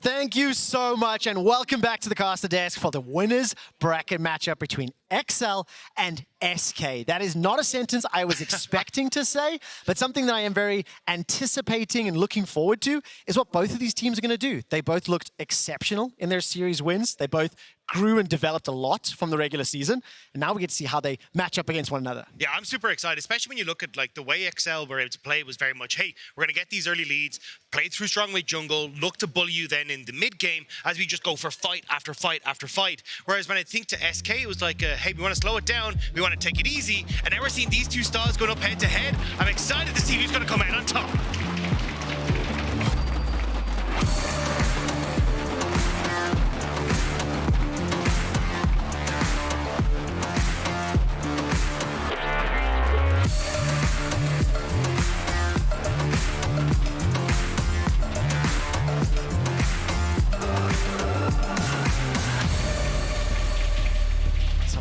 Thank you so much, and welcome back to the caster desk for the winners bracket matchup between EXCEL and SK. That is not a sentence I was expecting to say, but something that I am very anticipating and looking forward to is what both of these teams are going to do. They both looked exceptional in their series wins. They both grew and developed a lot from the regular season, and now we get to see how they match up against one another. Yeah, I'm super excited, especially when you look at like the way EXCEL were able to play was very much, hey, we're going to get these early leads, play through strong mid jungle, look to bully you then in the mid game as we just go for fight after fight after fight. Whereas when I think to SK, it was like, hey, we want to slow it down, we want to take it easy, and now we're seeing these two styles going up head to head. I'm excited to see who's going to come out on top.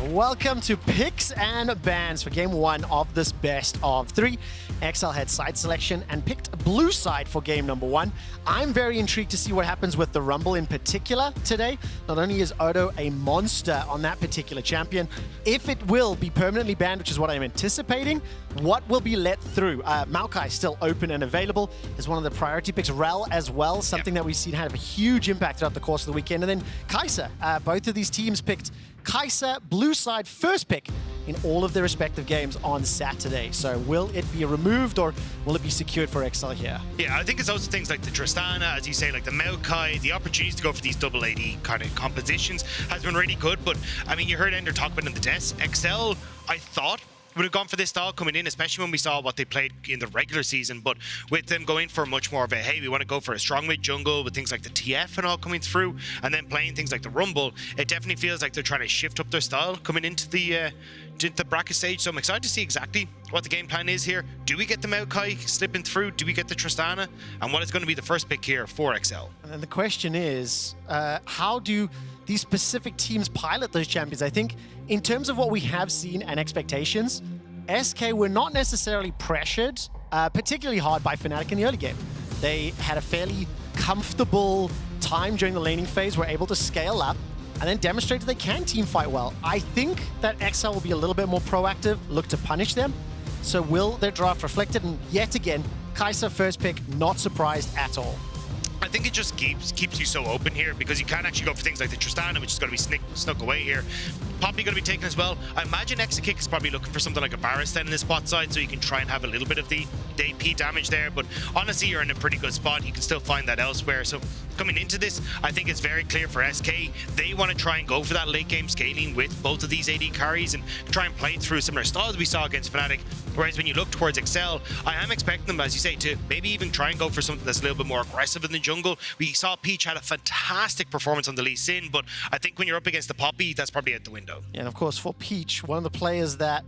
Welcome to Picks and Bans for Game 1 of this best of 3. EXCEL had side selection and picked blue side for game number 1. I'm very intrigued to see what happens with the Rumble in particular today. Not only is Odo a monster on that particular champion, if it will be permanently banned, which is what I'm anticipating, what will be let through? Maokai still open and available is one of the priority picks. Rel as well, something that we've seen have a huge impact throughout the course of the weekend. And then Kai'Sa, both of these teams picked Kai'Sa, blue side, first pick in all of their respective games on Saturday. So will it be removed or will it be secured for EXCEL here? Yeah, I think it's also things like the Tristana, as you say, like the Maokai, the opportunities to go for these double AD kind of compositions has been really good. But I mean, you heard Ender talk about it in the desk. EXCEL, I thought, would have gone for this style coming in, especially when we saw what they played in the regular season. But with them going for much more of a, hey, we want to go for a strong mid jungle with things like the TF and all coming through, and then playing things like the Rumble, it definitely feels like they're trying to shift up their style coming into the bracket stage. So I'm excited to see exactly what the game plan is here. Do we get the Maokai slipping through? Do we get the Tristana? And what is going to be the first pick here for EXCEL? And then the question is, how do these specific teams pilot those champions? I think in terms of what we have seen and expectations, SK were not necessarily pressured particularly hard by Fnatic in the early game. They had a fairly comfortable time during the laning phase, were able to scale up, and then demonstrated they can team fight well. I think that EXCEL will be a little bit more proactive, look to punish them. So will their draft reflect it? And yet again, Kai'Sa first pick, not surprised at all. I think it just keeps you so open here because you can't actually go for things like the Tristana, which is going to be snuck away here. Poppy going to be taken as well. I imagine Exakick is probably looking for something like a Varus then in the spot side, so you can try and have a little bit of the AP damage there. But honestly, you're in a pretty good spot. You can still find that elsewhere. So coming into this, I think it's very clear for SK. They want to try and go for that late game scaling with both of these AD carries and try and play through similar styles we saw against Fnatic. Whereas when you look towards EXCEL, I am expecting them, as you say, to maybe even try and go for something that's a little bit more aggressive in the jungle. We saw Peach had a fantastic performance on the Lee Sin, but I think when you're up against the Poppy, that's probably out the window. Yeah, and of course for Peach, one of the players that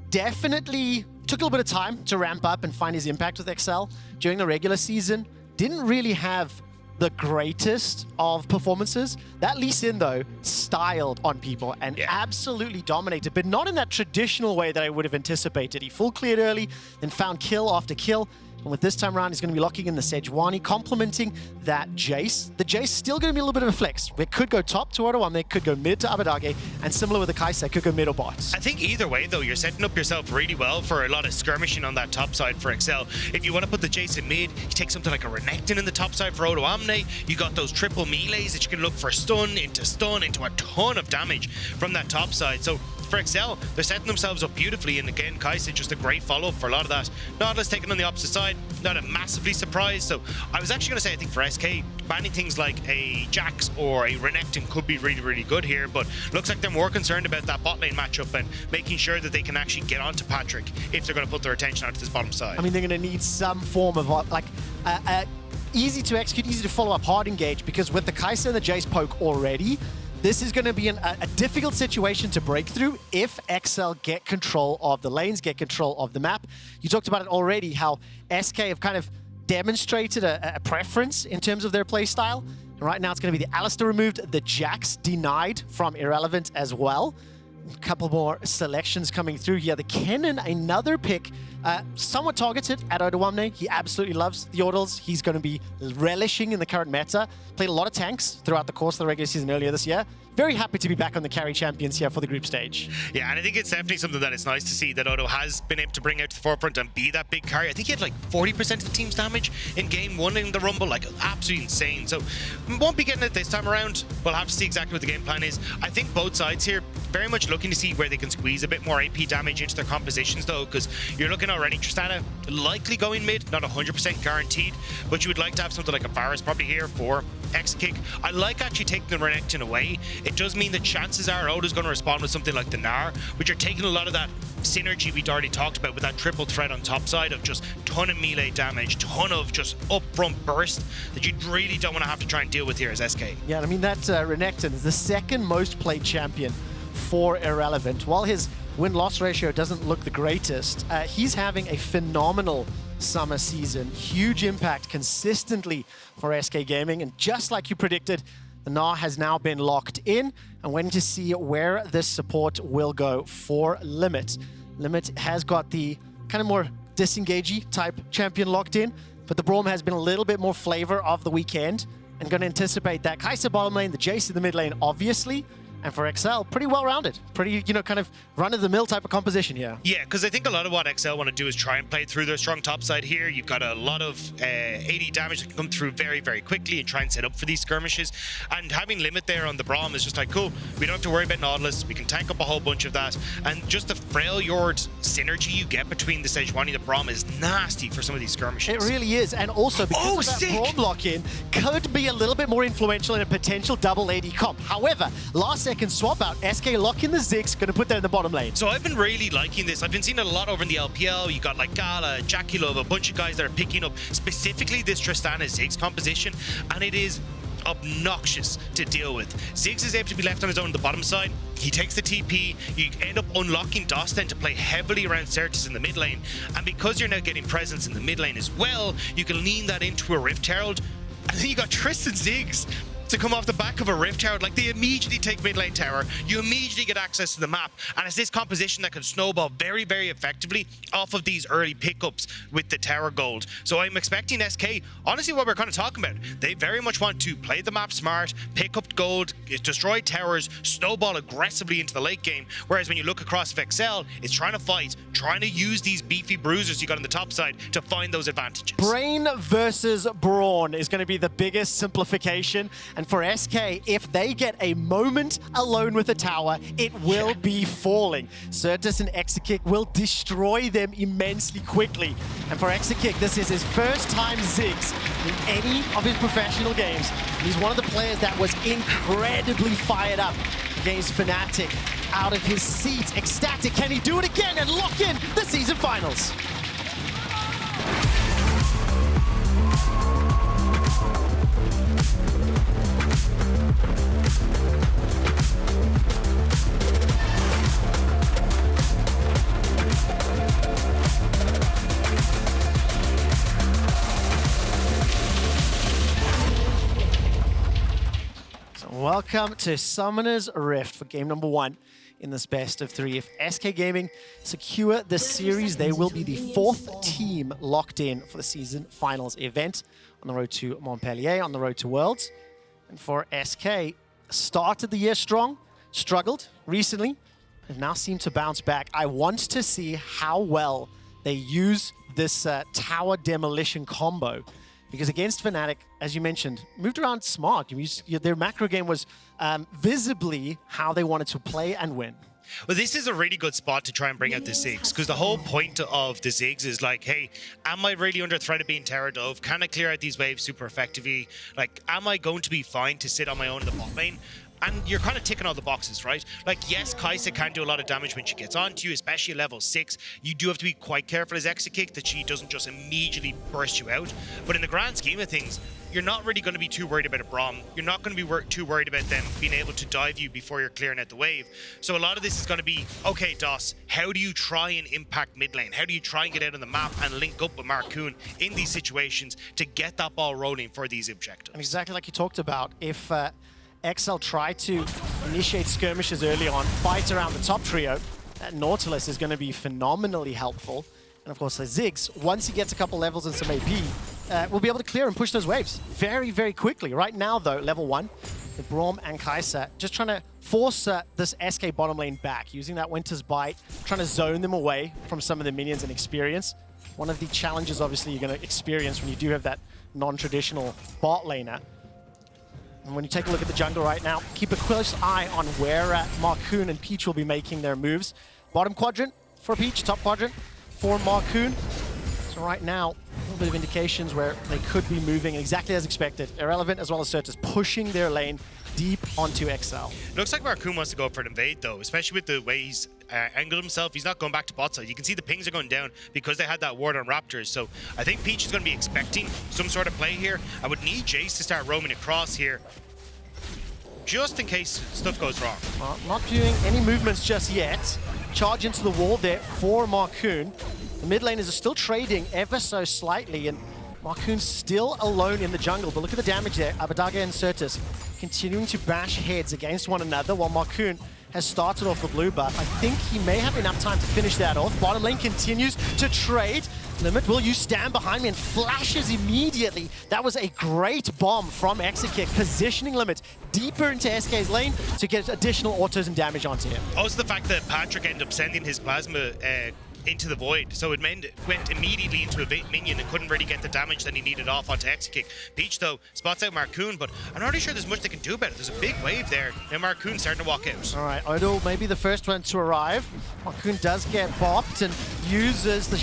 definitely took a little bit of time to ramp up and find his impact with EXCEL during the regular season, didn't really have the greatest of performances. That Lee Sin, though, styled on people and absolutely dominated, but not in that traditional way that I would have anticipated. He full cleared early, then found kill after kill. And with this time around, he's going to be locking in the Sejuani, complementing that Jayce. The Jayce still going to be a little bit of a flex. It could go top to Odoamne, it could go mid to Abbedagge, and similar with the Kai'Sa, it could go mid or bot. I think either way, though, you're setting up yourself really well for a lot of skirmishing on that top side for EXCEL. If you want to put the Jayce in mid, you take something like a Renekton in the top side for Odoamne. You got those triple melees that you can look for stun into a ton of damage from that top side. So for EXCEL, they're setting themselves up beautifully, and again, Kai'Sa just a great follow-up for a lot of that. Nautilus taken on the opposite side, not a massively surprised. So I was actually going to say, I think for SK, banning things like a Jax or a Renekton could be really, really good here, but looks like they're more concerned about that bot lane matchup and making sure that they can actually get onto Patrik if they're going to put their attention onto this bottom side. I mean, they're going to need some form of like easy to execute, easy to follow up, hard engage, because with the Kai'Sa and the Jayce poke already, this is going to be a difficult situation to break through if EXCEL get control of the lanes, get control of the map. You talked about it already, how SK have kind of demonstrated a preference in terms of their play style. And right now it's going to be the Alistar removed, the Jax denied from Irrelevant as well. A couple more selections coming through here. The Kennen, another pick, somewhat targeted at Odoamne. He absolutely loves the Ordals. He's going to be relishing in the current meta. Played a lot of tanks throughout the course of the regular season earlier this year. Very happy to be back on the carry champions here for the group stage. Yeah, and I think it's definitely something that it's nice to see that Odo has been able to bring out to the forefront and be that big carry. I think he had like 40% of the team's damage in game 1 in the Rumble, like absolutely insane. So we won't be getting it this time around. We'll have to see exactly what the game plan is. I think both sides here very much looking to see where they can squeeze a bit more AP damage into their compositions though, because you're looking already, Tristana likely going mid, not 100% guaranteed, but you would like to have something like a Varus probably here for Exakick. I like actually taking the Renekton away. It does mean that chances are Odo's going to respond with something like the Gnar, which are taking a lot of that synergy we'd already talked about with that triple threat on top side of just ton of melee damage, ton of just upfront burst that you really don't want to have to try and deal with here as SK. Yeah, I mean that Renekton is the second most played champion for Irrelevant. While his win-loss ratio doesn't look the greatest, he's having a phenomenal summer season. Huge impact consistently for SK Gaming, and just like you predicted, the Gnar has now been locked in, and waiting to see where this support will go for Limit. Limit has got the kind of more disengagey type champion locked in, but the Braum has been a little bit more flavor of the weekend, and going to anticipate that Kai'Sa bottom lane, the Jayce in the mid lane, obviously. And for EXCEL, pretty well-rounded. Pretty, kind of run-of-the-mill type of composition here. Yeah, because I think a lot of what EXCEL want to do is try and play through their strong top side here. You've got a lot of AD damage that can come through very, very quickly and try and set up for these skirmishes. And having Limit there on the Braum is just like, cool, we don't have to worry about Nautilus. We can tank up a whole bunch of that. And just the Freljord synergy you get between the Sejuani and the Braum is nasty for some of these skirmishes. It really is. And also, because of that Braum lock-in, could be a little bit more influential in a potential double AD comp. However, last second swap out, SK lock in the Ziggs, going to put that in the bottom lane. So I've been really liking this. I've been seeing it a lot over in the LPL. You got like Gala, Jackulov, a bunch of guys that are picking up specifically this Tristana Ziggs composition, and it is obnoxious to deal with. Ziggs is able to be left on his own on the bottom side. He takes the TP. You end up unlocking DOS then to play heavily around Sertuss in the mid lane, and because you're now getting presence in the mid lane as well, you can lean that into a Rift Herald, and then you got Tristan Ziggs to come off the back of a Rift Herald. Like, they immediately take mid lane tower, you immediately get access to the map, and it's this composition that can snowball very, very effectively off of these early pickups with the tower gold. So I'm expecting SK, honestly, what we're kind of talking about, they very much want to play the map smart, pick up gold, destroy towers, snowball aggressively into the late game, whereas when you look across EXCEL, it's trying to fight, trying to use these beefy bruisers you got on the top side to find those advantages. Brain versus Brawn is going to be the biggest simplification. And for SK, if they get a moment alone with the tower, it will be falling. Sertuss and Exakick will destroy them immensely quickly. And for Exakick, this is his first time Ziggs in any of his professional games. He's one of the players that was incredibly fired up against Fnatic. Out of his seat, ecstatic. Can he do it again and lock in the season finals? Welcome to Summoner's Rift for game number 1 in this best of 3. If SK Gaming secure this series, they will be the 4th team locked in for the season finals event on the road to Montpellier, on the road to Worlds. And for SK, started the year strong, struggled recently, and now seem to bounce back. I want to see how well they use this tower demolition combo. Because against Fnatic, as you mentioned, moved around smart. Their macro game was visibly how they wanted to play and win. Well, this is a really good spot to try and bring out the Ziggs, because the whole point of the Ziggs is like, hey, am I really under threat of being Terra Dove? Can I clear out these waves super effectively? Like, am I going to be fine to sit on my own in the bot lane? And you're kind of ticking all the boxes, right? Like, yes, Kai'Sa can do a lot of damage when she gets onto you, especially at level 6. You do have to be quite careful as Exakick that she doesn't just immediately burst you out. But in the grand scheme of things, you're not really going to be too worried about a Braum. You're not going to be too worried about them being able to dive you before you're clearing out the wave. So a lot of this is going to be, okay, DOS, how do you try and impact mid lane? How do you try and get out on the map and link up with Markoon in these situations to get that ball rolling for these objectives? And exactly like you talked about, if EXCEL try to initiate skirmishes early on, fight around the top trio. That Nautilus is going to be phenomenally helpful. And of course, the Ziggs, once he gets a couple levels and some AP, will be able to clear and push those waves very, very quickly. Right now, though, level 1, the Braum and Kai'Sa just trying to force this SK bottom lane back, using that Winter's Bite, trying to zone them away from some of the minions and experience. One of the challenges, obviously, you're going to experience when you do have that non-traditional bot laner. And when you take a look at the jungle right now, keep a close eye on where Markoon and Peach will be making their moves. Bottom quadrant for Peach, top quadrant for Markoon. So right now, a little bit of indications where they could be moving exactly as expected. Irrelevant as well as Sertuss pushing their lane deep onto EXCEL. Looks like Markoon wants to go for an invade though, especially with the way he's angled himself. He's not going back to bot side. You can see the pings are going down because they had that ward on Raptors. So I think Peach is going to be expecting some sort of play here. I would need Jayce to start roaming across here, just in case stuff goes wrong. Well, not doing any movements just yet. Charge into the wall there for Markoon. The mid laners are still trading ever so slightly, and Markoon's still alone in the jungle. But look at the damage there. Abbedagge and Sertuss continuing to bash heads against one another, while Markoon has started off the blue buff. I think he may have enough time to finish that off. Bottom lane continues to trade. Limit, will you stand behind me? And flashes immediately. That was a great bomb from Exakick, positioning Limit deeper into SK's lane to get additional autos and damage onto him. Also the fact that Patrik ended up sending his plasma into the void, so it went immediately into a minion and couldn't really get the damage that he needed off onto Exakick. Peach though spots out Markoon, but I'm not really sure there's much they can do about it. There's a big wave there. Now Markoon's starting to walk out. All right, Odo may be the first one to arrive. Markoon does get bopped and uses the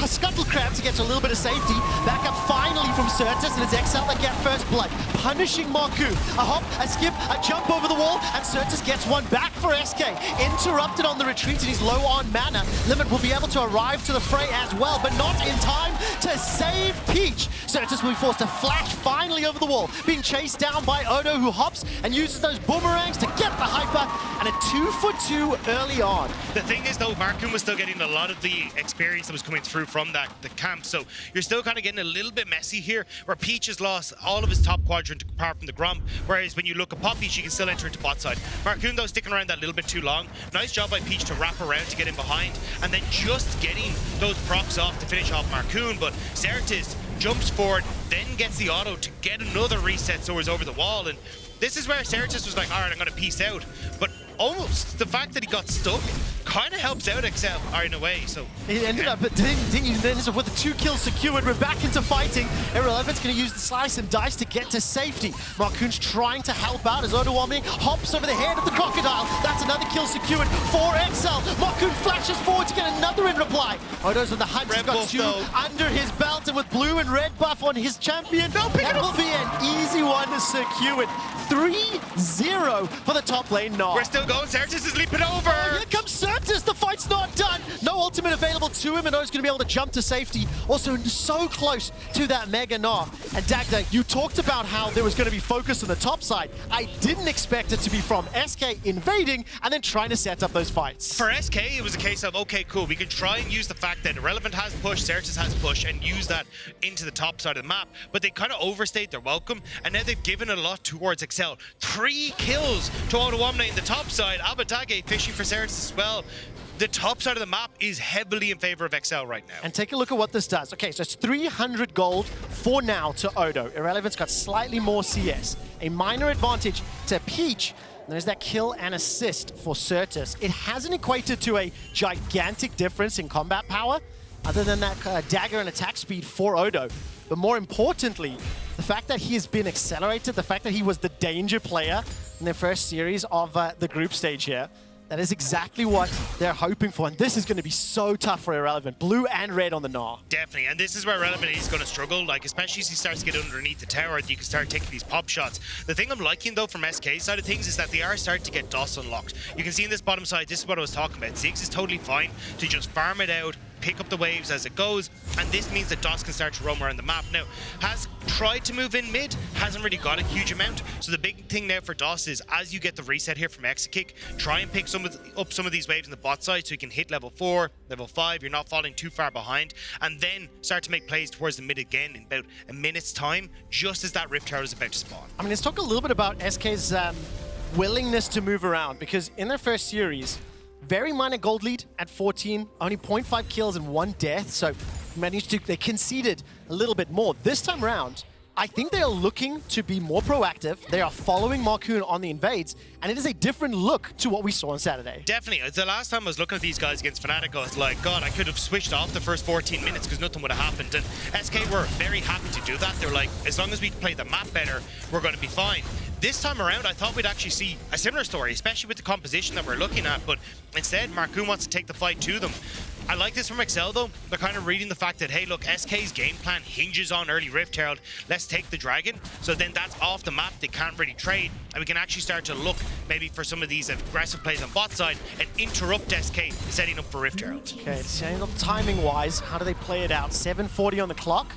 scuttle crab to get to a little bit of safety. Back up finally from Sertuss, and it's EXCEL that get first blood, punishing Markoon. A hop, a skip, a jump over the wall, and Sertuss gets one back for SK. Interrupted on the retreat, and he's low on mana. Limit will be able to arrive to the fray as well, but not in time to save Peach. Sertuss will be forced to flash finally over the wall, being chased down by Odo, who hops and uses those boomerangs to get the hyper, and a 2-for-2 early on. The thing is though, Markoon was still getting a lot of the experience that was coming through from the camp, so you're still kind of getting a little bit messy here, where Peach has lost all of his top quadrant apart from the Gromp, whereas when you look at Poppy, she can still enter into bot side. Markoon though sticking around that little bit too long. Nice job by Peach to wrap around to get in behind, and then just getting those procs off to finish off Markoon, but Sertuss jumps forward, then gets the auto to get another reset soars over the wall, and this is where Sertuss was like, alright, I'm going to peace out, but almost the fact that he got stuck kind of helps out EXCEL in a way. So he ended up with the 2 kills secured. We're back into fighting. Irrelevant's going to use the slice and dice to get to safety. Markoon's trying to help out as Odoamne hops over the head of the crocodile. That's another kill secured for EXCEL. Markoon flashes forward to get another in reply. Odo's on the hunt. He's got 2 under his belt, and with blue and red buff on his champion, that will be an easy one to secure it. 3-0 for the top lane. Gnar. We're still going. Sertuss is leaping over. Oh, here comes Sertuss. The fight's not done. No ultimate available to him, and O's going to be able to jump to safety. Also so close to that Mega Gnar. And Dagda, you talked about how there was going to be focus on the top side. I didn't expect it to be from SK invading and then trying to set up those fights. For SK, it was a case of, okay, cool, we can try and use the fact that Irrelevant has push, Sertuss has push, and use that into the top side of the map. But they kind of overstayed their welcome, and now they've given a lot towards EXCEL. 3 kills to Odoamne in the top side. Abbedagge fishing for Sertuss as well. The top side of the map is heavily in favor of EXCEL right now. And take a look at what this does. Okay, so it's 300 gold for now to Odo. Irrelevant's got slightly more CS. A minor advantage to Peach. There's that kill and assist for Sertuss. It hasn't equated to a gigantic difference in combat power, other than that dagger and attack speed for Odo. But more importantly, the fact that he has been accelerated, the fact that he was the danger player in their first series of the group stage here, that is exactly what they're hoping for, and this is going to be so tough for Irrelevant. Blue and red on the Gnar. Definitely, and this is where Irrelevant is going to struggle, like especially as he starts to get underneath the tower, you can start taking these pop shots. The thing I'm liking though from SK's side of things is that they are starting to get DOS unlocked. You can see in this bottom side, this is what I was talking about. Ziggs is totally fine to just farm it out, pick up the waves as it goes, and this means that DOS can start to roam around the map. Now, has tried to move in mid, hasn't really got a huge amount, so the big thing now for DOS is, as you get the reset here from Exakick, try and pick up some of these waves in the bot side so you can hit level 4, level 5, you're not falling too far behind, and then start to make plays towards the mid again in about a minute's time, just as that Rift Tower is about to spawn. I mean, let's talk a little bit about SK's willingness to move around, because in their first series, very minor gold lead at 14, only 0.5 kills and 1 death, so they conceded a little bit more. This time around, I think they are looking to be more proactive. They are following Markoon on the invades, and it is a different look to what we saw on Saturday. Definitely. The last time I was looking at these guys against Fnatic, I was like, God, I could have switched off the first 14 minutes because nothing would have happened. And SK were very happy to do that. They're like, as long as we play the map better, we're going to be fine. This time around, I thought we'd actually see a similar story, especially with the composition that we're looking at, but instead, Markoon wants to take the fight to them. I like this from EXCEL though. They're kind of reading the fact that, hey, look, SK's game plan hinges on early Rift Herald. Let's take the Dragon. So then that's off the map. They can't really trade. And we can actually start to look maybe for some of these aggressive plays on bot side and interrupt SK setting up for Rift Herald. Okay, so timing-wise, how do they play it out? 7:40 on the clock.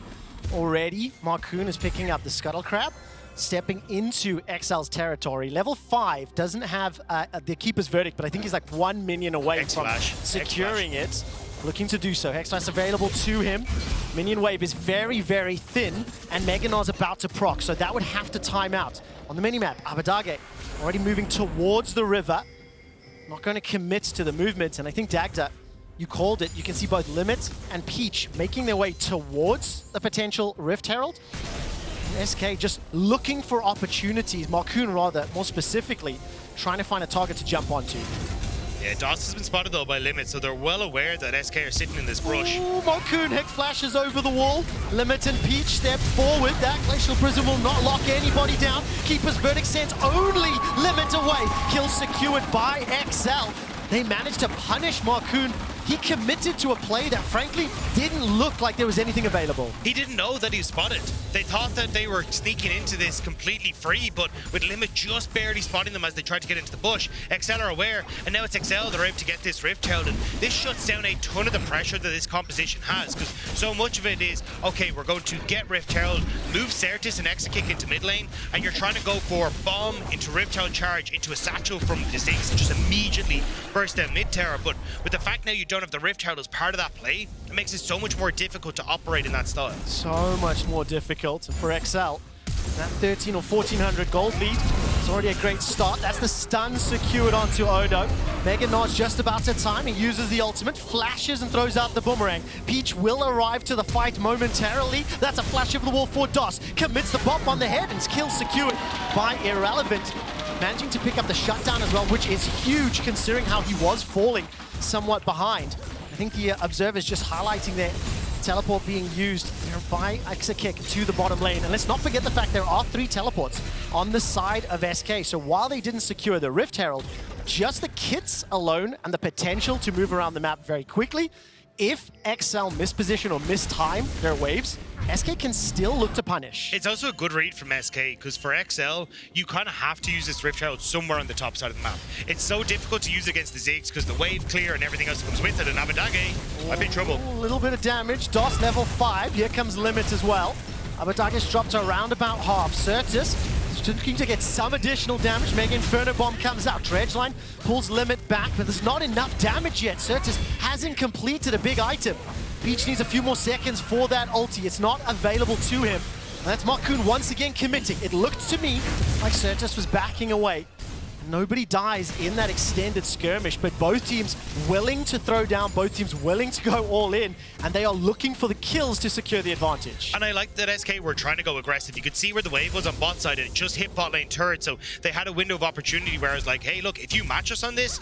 Already, Markoon is picking up the Scuttle Crab, stepping into EXCEL's territory. Level 5 doesn't have the Keeper's Verdict, but I think he's like 1 minion away from securing it. Looking to do so. Hexflash available to him. Minion wave is very, very thin, and Mega Gnar's about to proc, so that would have to time out. On the minimap, Abbedagge already moving towards the river. Not going to commit to the movement, and I think Dagda, you called it. You can see both Limit and Peach making their way towards the potential Rift Herald. SK just looking for opportunities, Markoon rather, more specifically, trying to find a target to jump onto. Yeah, DOS has been spotted though by Limit, so they're well aware that SK are sitting in this brush. Ooh, Markoon Hex flashes over the wall. Limit and Peach step forward. That Glacial Prism will not lock anybody down. Keeper's Verdict sends only Limit away. Kill secured by EXCEL. They managed to punish Markoon. He committed to a play that, frankly, didn't look like there was anything available. He didn't know that he was spotted. They thought that they were sneaking into this completely free, but with Limit just barely spotting them as they tried to get into the bush, EXCEL are aware, and now it's EXCEL, they're able to get this Rift Herald, and this shuts down a ton of the pressure that this composition has, because so much of it is, okay, we're going to get Rift Herald, move Sertuss and Exakick into mid lane, and you're trying to go for bomb into Rift Herald charge into a satchel from the Ziggs and just immediately burst down mid tower. But with the fact now you don't have the Rift Herald as part of that play, it makes it so much more difficult to operate in that style. So much more difficult. And for EXCEL, that 13 or 1400 gold lead is already a great start. That's the stun secured onto Odo. Mega Gnar's just about to time. He uses the ultimate, flashes and throws out the boomerang. Peach will arrive to the fight momentarily. That's a flash over the wall for DOS. Commits the bop on the head and kill secured by Irrelevant. Managing to pick up the shutdown as well, which is huge considering how he was falling somewhat behind. I think the observer's just highlighting their teleport being used by Exakick to the bottom lane. And let's not forget the fact there are 3 teleports on the side of SK. So while they didn't secure the Rift Herald, just the kits alone and the potential to move around the map very quickly, if EXCEL misposition or mistime their waves, SK can still look to punish. It's also a good read from SK, because for EXCEL, you kind of have to use this Rift Herald somewhere on the top side of the map. It's so difficult to use against the Ziggs because the wave clear and everything else that comes with it, and Abbedagge, I'm in trouble. A little bit of damage. DOS level 5. Here comes Limit as well. Abbedagge's dropped around about half. Sertuss looking to get some additional damage. Mega Inferno Bomb comes out. Dredgeline pulls Limit back, but there's not enough damage yet. Sertuss hasn't completed a big item. Peach needs a few more seconds for that ulti. It's not available to him. And that's Markoon once again committing. It looked to me like Sertuss was backing away. Nobody dies in that extended skirmish, but both teams willing to throw down, both teams willing to go all in, and they are looking for the kills to secure the advantage. And I like that SK were trying to go aggressive. You could see where the wave was on bot side, and it just hit bot lane turret, so they had a window of opportunity where I was like, hey, look, if you match us on this,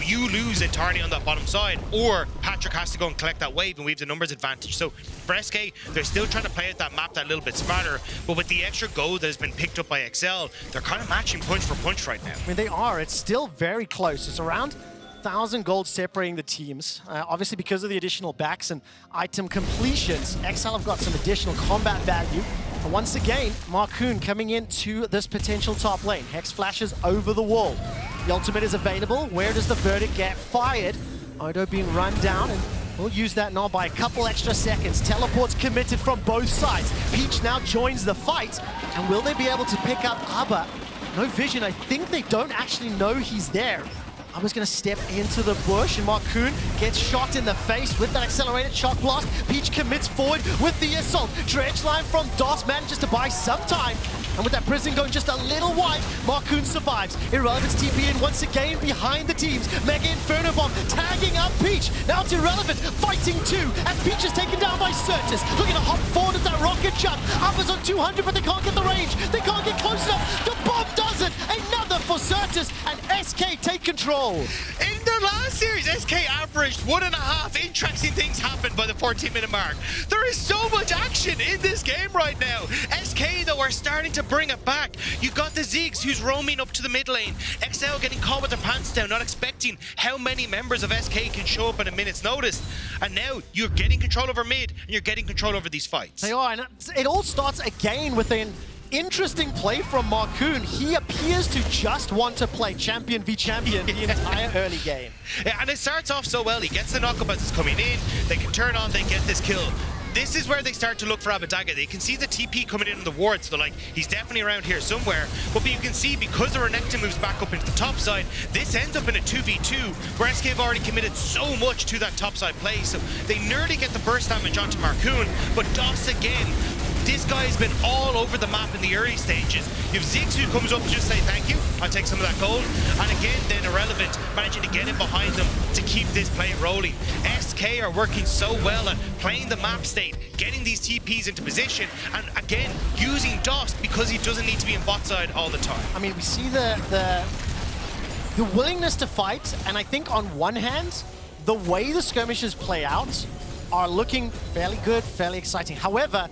you lose entirely on that bottom side, or Patrik has to go and collect that wave, and we have the numbers advantage. So for SK, they're still trying to play out that map that little bit smarter, but with the extra gold that has been picked up by EXCEL, they're kind of matching punch for punch right now. I mean, they are. It's still very close. It's around 1,000 gold separating the teams. Obviously, because of the additional backs and item completions, EXCEL have got some additional combat value. And once again, Markoon coming into this potential top lane. Hex flashes over the wall. The ultimate is available. Where does the verdict get fired? Odo being run down, and we'll use that now by a couple extra seconds. Teleports committed from both sides. Peach now joins the fight. And will they be able to pick up Abba? No vision. I think they don't actually know he's there. Abba's going to step into the bush, and Markoon gets shot in the face with that accelerated shock blast. Peach commits forward with the assault. Dredgeline from DOS manages to buy some time. And with that Prison going just a little wide, Markoon survives. Irrelevant's TP in once again behind the teams. Mega Inferno Bomb tagging up Peach. Now it's Irrelevant fighting two as Peach is taken down by Sertuss. Looking to hop forward at that rocket jump. Uppers on 200, but they can't get the range. They can't get close enough. The bomb does it. Another for Sertuss, and SK take control. In their last series, SK averaged 1.5. Interesting things happened by the 14-minute mark. There is so much action in this game right now. SK, though, are starting to bring it back. You got the Ziggs, who's roaming up to the mid lane. EXCEL getting caught with their pants down, not expecting how many members of SK can show up at a minute's notice. And now you're getting control over mid, and you're getting control over these fights. They are, and it all starts again with an interesting play from Markoon. He appears to just want to play champion v champion the entire early game. Yeah, and it starts off so well. He gets the knockup as it's coming in. They can turn on, they get this kill. This is where they start to look for Abbedagge. They can see the TP coming in the ward, so they're like, he's definitely around here somewhere. But you can see, because the Renekton moves back up into the top side, this ends up in a 2v2, where SK have already committed so much to that top side play. So they nearly get the burst damage onto Markoon, but DOS again. This guy has been all over the map in the early stages. You have Ziggs who comes up to just say thank you, I'll take some of that gold. And again, then Irrelevant managing to get in behind them to keep this play rolling. SK are working so well at playing the map state, getting these TPs into position, and again, using DOS because he doesn't need to be in bot side all the time. I mean, we see the willingness to fight, and I think on one hand, the way the skirmishes play out are looking fairly good, fairly exciting. However,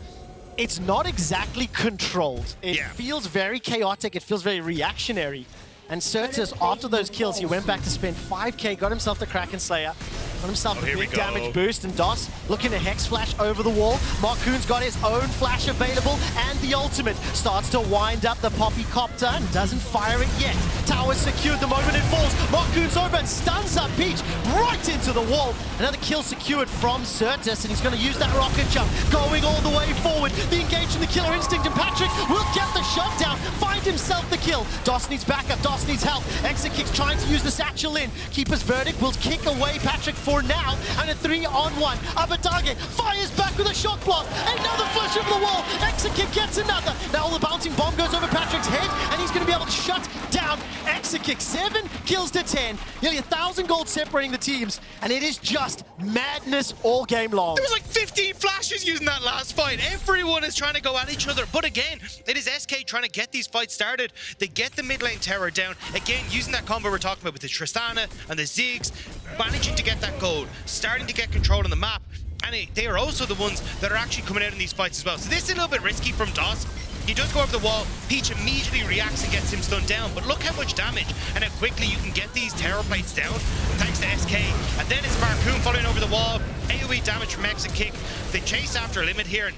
it's not exactly controlled. It feels very chaotic, it feels very reactionary. And Sertuss, after those kills, he went back to spend 5k, got himself the Kraken Slayer, got himself a big damage boost, and DOS looking to Hex Flash over the wall. Markoon's got his own flash available, and the ultimate starts to wind up the Poppy Copter and doesn't fire it yet. Tower's secured the moment it falls. Markoon's over and stuns up Peach right into the wall. Another kill secured from Sertuss, and he's going to use that rocket jump, going all the way forward. The engage in the killer instinct, and Patrik will get the shot down, find himself the kill. DOS needs backup, DOS needs help. Exakick's trying to use the satchel in. Keeper's Verdict will kick away Patrik for now, and a 3-on-1. Abbedagge fires back with a shock blast. Another flash over the wall. Exakick gets another. Now the bouncing bomb goes over Patrik's head, and he's going to be able to shut down Exakick. 7 kills to 10. Nearly 1,000 gold separating the teams, and it is just madness all game long. There was like 15 flashes using that last fight. Everyone is trying to go at each other. But again, it is SK trying to get these fights started. They get the mid lane tower down. Again, using that combo we're talking about with the Tristana and the Ziggs, managing to get that gold, starting to get control on the map. And they are also the ones that are actually coming out in these fights as well. So this is a little bit risky from DOS. He does go over the wall. Peach immediately reacts and gets him stunned down. But look how much damage and how quickly you can get these terror plates down thanks to SK. And then it's Markoon falling over the wall. AoE damage from Exakick. They chase after a limit here, and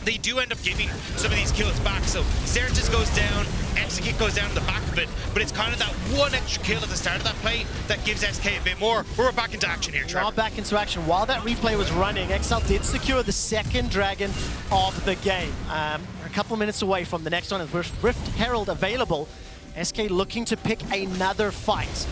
they do end up giving some of these kills back. So Sertuss goes down, Exakick goes down to the back of it, but it's kind of that one extra kill at the start of that play that gives SK a bit more. We're back into action here, Trevor. Now back into action. While that replay was running, EXCEL did secure the second dragon of the game. A couple minutes away from the next one, with Rift Herald available. SK looking to pick another fight.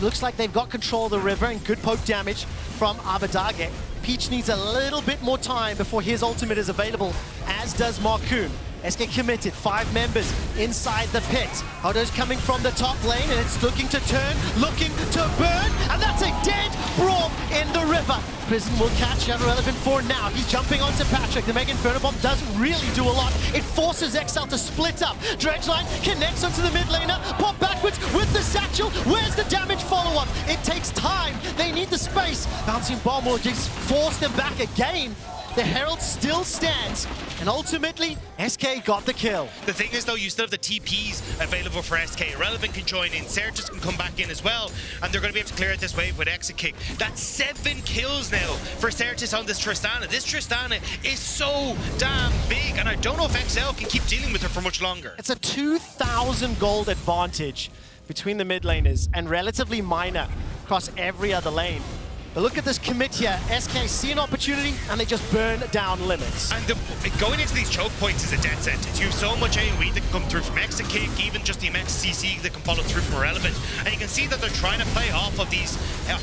Looks like they've got control of the river, and good poke damage from Abbedagge. Peach needs a little bit more time before his ultimate is available, as does Markoon. SK committed, 5 members inside the pit. Odo's coming from the top lane, and it's looking to turn, looking to burn, and that's a dead Braum in the river. Prison will catch Irrelevant for now. He's jumping onto Patrik. The Mega Inferno Bomb doesn't really do a lot. It forces EXCEL to split up. Dredgeline connects onto the mid laner. Pop backwards with the satchel. Where's the damage follow-up? It takes time. They need the space. Bouncing Bomb will just force them back again. The Herald still stands, and ultimately, SK got the kill. The thing is, though, you still have the TPs available for SK. Irrelevant can join in, Sertuss can come back in as well, and they're going to be able to clear out this wave with Exakick. That's 7 kills now for Sertuss on this Tristana. This Tristana is so damn big, and I don't know if EXCEL can keep dealing with her for much longer. It's a 2,000 gold advantage between the mid laners, and relatively minor across every other lane. But look at this commit here. SK see an opportunity, and they just burn down limits. And going into these choke points is a death sentence. You have so much AoE that can come through from Exakick, even just the immense CC that can follow through from Irrelevant. And you can see that they're trying to play off of these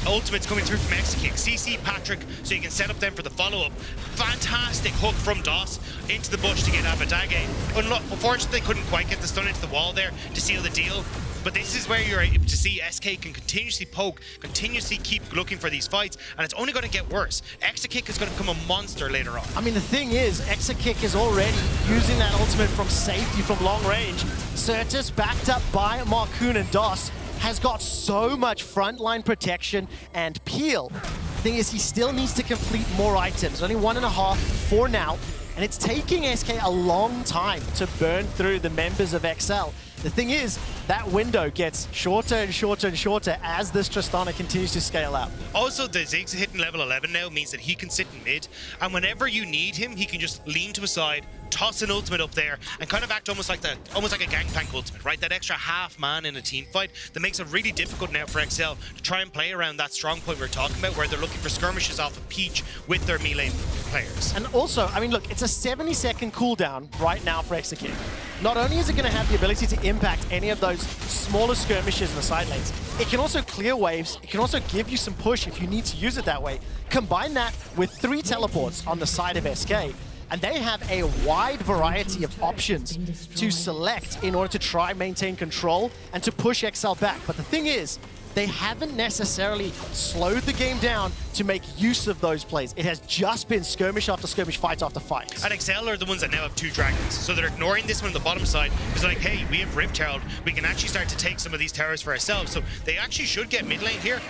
ultimates coming through from Exakick. CC Patrik, so you can set up them for the follow-up. Fantastic hook from DOS into the bush to get Abbedagge. Unfortunately, they couldn't quite get the stun into the wall there to seal the deal. But this is where you're able to see SK can continuously poke, continuously keep looking for these fights, and it's only going to get worse. Exakick is going to become a monster later on. I mean, the thing is, Exakick is already using that ultimate from safety, from long range. Sertuss, backed up by Markoon and DOS, has got so much frontline protection and peel. The thing is, he still needs to complete more items. Only 1.5 for now, and it's taking SK a long time to burn through the members of EXCEL. The thing is, that window gets shorter and shorter and shorter as this Tristana continues to scale up. Also, the Ziggs hitting level 11 now means that he can sit in mid, and whenever you need him, he can just lean to a side, toss an ultimate up there, and kind of act almost like a gangplank ultimate, right? That extra half man in a team fight that makes it really difficult now for EXCEL to try and play around that strong point we were talking about, where they're looking for skirmishes off of Peach with their melee players. And also, I mean, look, it's a 70-second cooldown right now for Exakick. Not only is it going to have the ability to impact any of those smaller skirmishes in the side lanes, it can also clear waves, it can also give you some push if you need to use it that way. Combine that with 3 teleports on the side of SK, and they have a wide variety of options to select in order to try and maintain control and to push EXCEL back. But the thing is, they haven't necessarily slowed the game down to make use of those plays. It has just been skirmish after skirmish, fight after fight. And EXCEL are the ones that now have 2 dragons, so they're ignoring this one on the bottom side. It's like, hey, we have Rift Herald, we can actually start to take some of these towers for ourselves. So they actually should get mid lane here.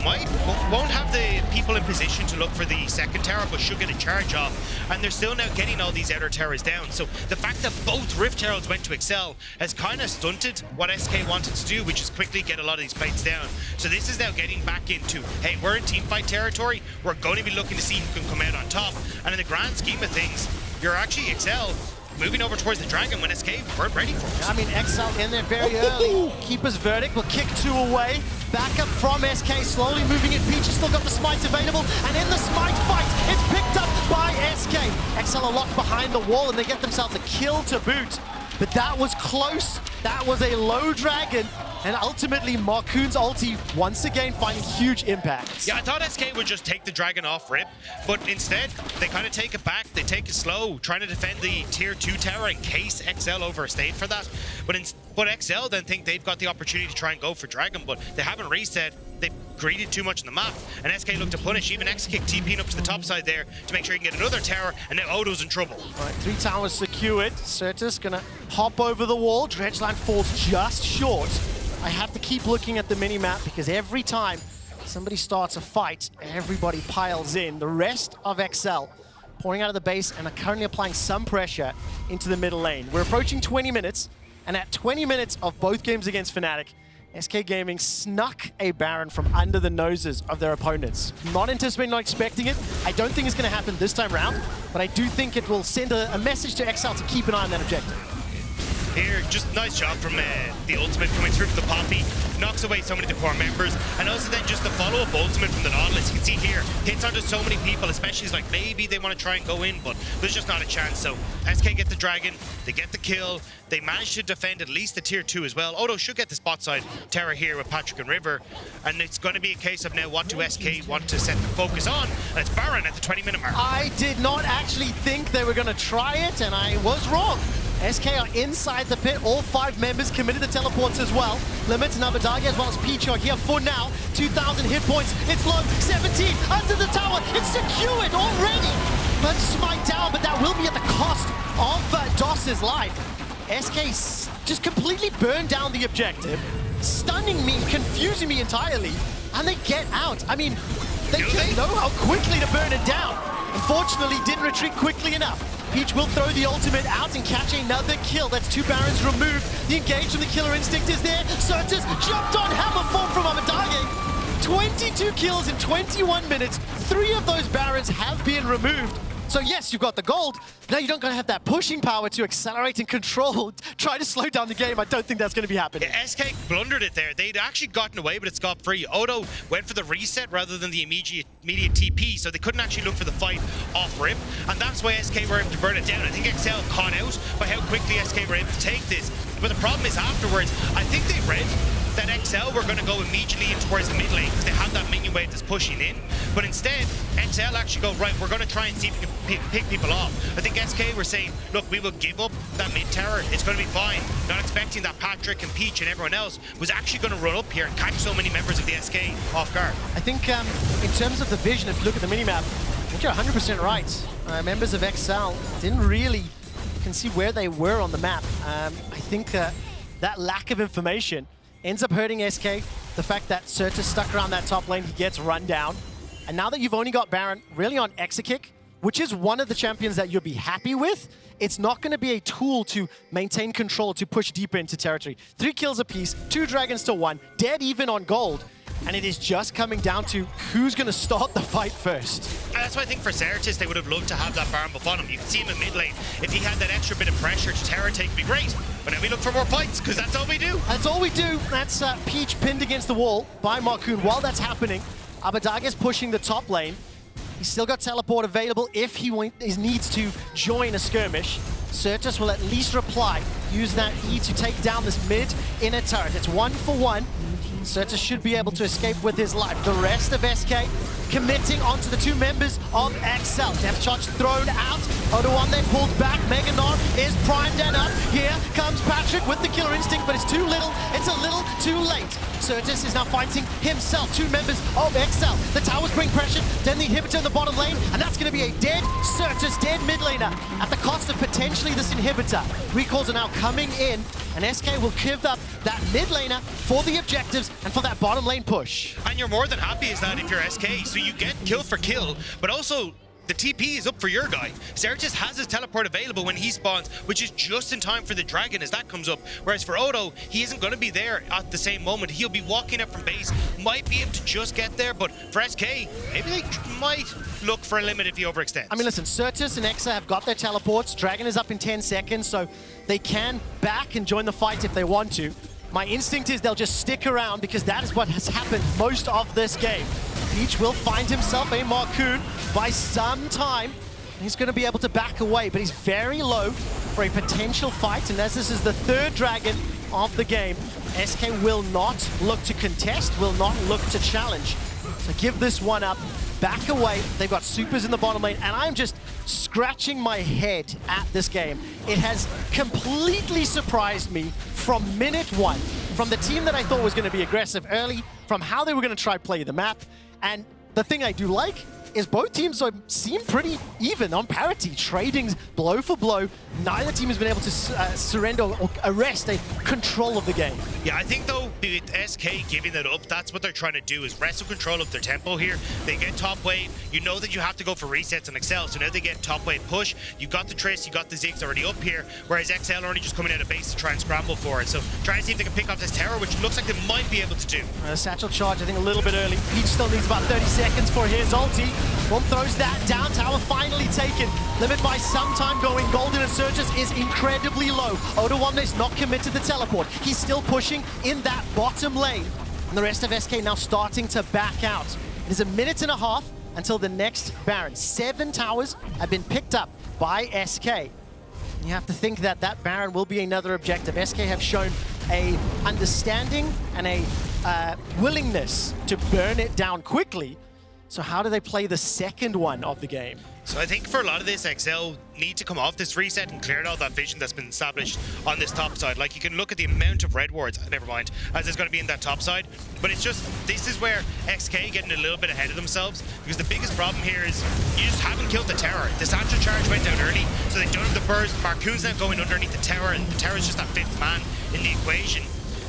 Won't have the people in position to look for the second tower, but should get a charge off. And they're still now getting all these outer towers down. So the fact that both Rift Heralds went to EXCEL has kind of stunted what SK wanted to do, which is quickly get a lot of these plates down. So this is now getting back into, hey, we're in teamfight territory. We're going to be looking to see who can come out on top. And in the grand scheme of things, you're actually EXCEL moving over towards the dragon when SK weren't ready for it. I mean, EXCEL in there very early. Keeper's Verdict will kick 2 away. Back up from SK, slowly moving it. Peach has still got the smite available, and in the smite fight, it's picked up by SK. EXCEL are locked behind the wall, and they get themselves a kill to boot. But that was close. That was a low dragon. And ultimately, Markoon's ulti, once again, finding huge impacts. Yeah, I thought SK would just take the dragon off rip, but instead, they kind of take it back. They take it slow, trying to defend the tier 2 tower in case EXCEL overstayed for that. But EXCEL then think they've got the opportunity to try and go for dragon, but they haven't reset. They've greeded too much in the map, and SK look to punish. Even Exakick TPing up to the top side there to make sure he can get another tower, and now Odo's in trouble. All right, 3 towers secured. Sertuss gonna hop over the wall. Dredgeline falls just short. I have to keep looking at the mini-map because every time somebody starts a fight, everybody piles in. The rest of EXCEL pouring out of the base and are currently applying some pressure into the middle lane. We're approaching 20 minutes, and at 20 minutes of both games against Fnatic, SK Gaming snuck a Baron from under the noses of their opponents. Not anticipating, not expecting it. I don't think it's going to happen this time round, but I do think it will send a message to EXCEL to keep an eye on that objective. Here, just nice job from the ultimate coming through for the Poppy. Knocks away so many of the core members. And also then just the follow-up ultimate from the Nautilus. You can see here, hits onto so many people, especially as like maybe they want to try and go in, but there's just not a chance. So SK get the dragon, they get the kill, they manage to defend at least the tier 2 as well. Odo should get the spot side tower here with Patrik and River. And it's going to be a case of now what do SK want to set the focus on? And it's Baron at the 20-minute mark. I did not actually think they were going to try it, and I was wrong. SK are inside the pit. All 5 members committed the teleports as well. Limits and Abbedagge as well as Peach are here for now. 2,000 hit points. It's low. 17 under the tower. It's secured already. But smite down, but that will be at the cost of DOS's life. SK just completely burned down the objective, stunning me, confusing me entirely, and they get out. I mean, they just know how quickly to burn it down. Unfortunately, didn't retreat quickly enough. Peach will throw the ultimate out and catch another kill. That's 2 Barons removed. The engage from the killer instinct is there. Sertuss jumped on hammer form from Abbedagge. 22 kills in 21 minutes. 3 of those Barons have been removed. So yes, you've got the gold, but now you don't gonna have that pushing power to accelerate and control, try to slow down the game. I don't think that's gonna be happening. Yeah, SK blundered it there. They'd actually gotten away, but it's got free. Odo went for the reset rather than the immediate TP, so they couldn't actually look for the fight off rip, and that's why SK were able to burn it down. I think EXCEL caught out by how quickly SK were able to take this, but the problem is afterwards, I think they read that EXCEL were going to go immediately in towards the mid lane because they had that minion wave that's pushing in, but instead EXCEL actually go, right, we're going to try and see if we can pick people off. I think SK were saying, look, we will give up that mid tower, it's going to be fine. Not expecting that Patrik and Peach and everyone else was actually going to run up here and catch so many members of the SK off guard. I think in terms of the vision, if you look at the minimap, I think you're 100% right. Members of EXCEL didn't really, you can see where they were on the map. I think that lack of information ends up hurting SK. The fact that Sertuss stuck around that top lane, he gets run down. And now that you've only got Baron really on Exakick, which is one of the champions that you'll be happy with, it's not going to be a tool to maintain control, to push deeper into territory. 3 kills apiece, 2 dragons to 1, dead even on gold. And it is just coming down to who's going to start the fight first. And that's why I think for Sertuss, they would have loved to have that Baron before him. You can see him in mid lane. If he had that extra bit of pressure to Terra take, be great. But now we look for more fights, because that's all we do. That's all we do. That's Peach pinned against the wall by Markoon. While that's happening, Abbedagge is pushing the top lane. He's still got teleport available if he needs to join a skirmish. Sertuss will at least reply, use that E to take down this mid inner turret. It's 1-for-1. Sertuss should be able to escape with his life. The rest of SK committing onto the 2 members of EXCEL. Depth charge thrown out. Odoamne pulled back. Gnar is primed and up. Here comes Patrik with the killer instinct, but it's too little. It's a little too late. Sertuss is now fighting himself. 2 members of EXCEL. The towers bring pressure. Then the inhibitor in the bottom lane, and that's going to be a dead Sertuss, dead mid laner at the cost of potentially this inhibitor. Recalls are now coming in, and SK will give up that mid laner for the objectives and for that bottom lane push. And you're more than happy as that if you're SK, so you get kill for kill, but also the TP is up for your guy. Sertuss has his teleport available when he spawns, which is just in time for the dragon as that comes up. Whereas for Odo, he isn't going to be there at the same moment. He'll be walking up from base, might be able to just get there, but for SK, maybe they might look for a limit if he overextends. I mean, listen, Sertuss and EXA have got their teleports. Dragon is up in 10 seconds, so they can back and join the fight if they want to. My instinct is they'll just stick around because that is what has happened most of this game. Peach will find himself a Markoon by some time. He's going to be able to back away, but he's very low for a potential fight. And as this is the 3rd dragon of the game, SK will not look to contest, will not look to challenge. So give this one up, back away. They've got supers in the bottom lane, and I'm just scratching my head at this game. It has completely surprised me from minute 1, from the team that I thought was going to be aggressive early, from how they were going to try play the map. And the thing I do like is both teams seem pretty even on parity, trading blow for blow. Neither team has been able to surrender or arrest a control of the game. Yeah, I think though, with SK giving it up, that's what they're trying to do, is wrestle control of their tempo here. They get top wave, you know that you have to go for resets on EXCEL, so now they get top wave push. You got the Trist, you got the Ziggs already up here, whereas EXCEL are only just coming out of base to try and scramble for it. So trying to see if they can pick off this tower, which looks like they might be able to do. Satchel charge, I think a little bit early. Peach still needs about 30 seconds for his ulti. Braum throws that down, tower finally taken. Limit by some time going. Golden and Sertuss is incredibly low. Odoamne is not committed to the teleport. He's still pushing in that bottom lane. And the rest of SK now starting to back out. It is a minute and a half until the next Baron. 7 towers have been picked up by SK. You have to think that that Baron will be another objective. SK have shown a understanding and a willingness to burn it down quickly. So how do they play the second one of the game? So I think for a lot of this, EXCEL need to come off this reset and clear out that vision that's been established on this top side. Like, you can look at the amount of red wards, never mind, as there's going to be in that top side. But it's just, this is where XK getting a little bit ahead of themselves, because the biggest problem here is you just haven't killed the tower. The Satchel charge went down early, so they don't have the burst. Markoon's now going underneath the tower, and the tower's just that 5th man in the equation.